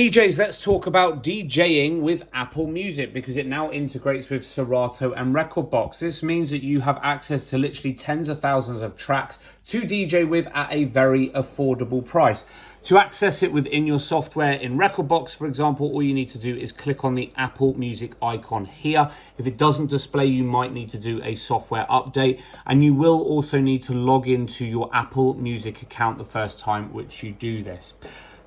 DJs, let's talk about DJing with Apple Music because it now integrates with Serato and Rekordbox. This means that you have access to literally tens of thousands of tracks to DJ with at a very affordable price. To access it within your software in Rekordbox, for example, all you need to do is click on the Apple Music icon here. If it doesn't display, you might need to do a software update, and you will also need to log into your Apple Music account the first time which you do this.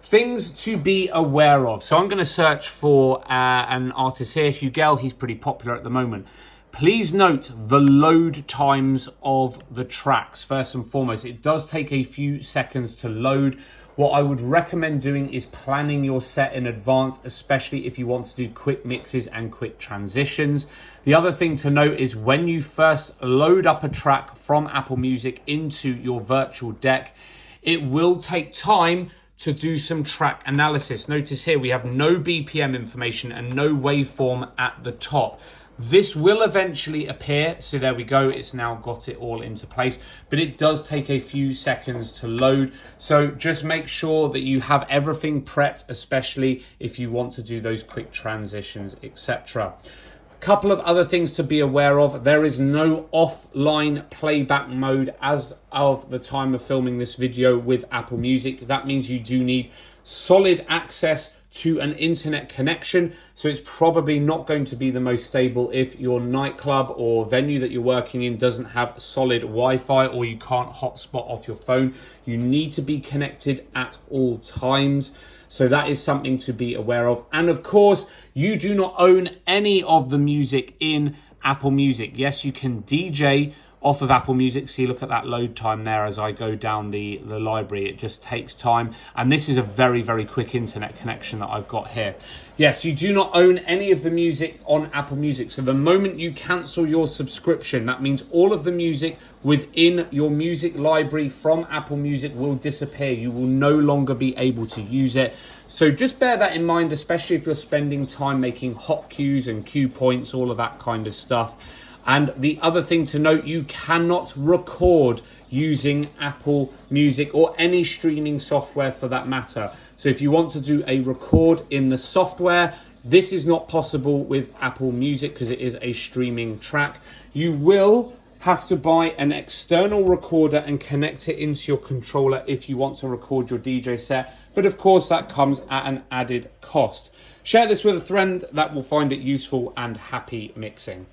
Things to be aware of. So I'm going to search for an artist here, Hugel. He's pretty popular at the moment. Please note the load times of the tracks. First and foremost, it does take a few seconds to load. What I would recommend doing is planning your set in advance, especially if you want to do quick mixes and quick transitions. The other thing to note is when you first load up a track from Apple Music into your virtual deck, it will take time to do some track analysis. Notice here we have no BPM information and no waveform at the top. This will eventually appear, so there we go, it's now got it all into place, but it does take a few seconds to load, so just make sure that you have everything prepped, especially if you want to do those quick transitions, etc. Couple of other things to be aware of. There is no offline playback mode as of the time of filming this video with Apple Music. That means you do need solid access to an internet connection, so it's probably not going to be the most stable if your nightclub or venue that you're working in doesn't have solid Wi-Fi or you can't hotspot off your phone. You need to be connected at all times, so that is something to be aware of. And of course, you do not own any of the music in Apple Music. Yes, you can DJ off of Apple Music. See, look at that load time there as I go down the library. It just takes time. And this is a very, very quick internet connection that I've got here. Yes, you do not own any of the music on Apple Music. So the moment you cancel your subscription, that means all of the music within your music library from Apple Music will disappear. You will no longer be able to use it. So just bear that in mind, especially if you're spending time making hot cues and cue points, all of that kind of stuff. And the other thing to note, you cannot record using Apple Music or any streaming software for that matter. So if you want to do a record in the software, this is not possible with Apple Music because it is a streaming track. You will have to buy an external recorder and connect it into your controller if you want to record your DJ set. But of course, that comes at an added cost. Share this with a friend that will find it useful, and happy mixing.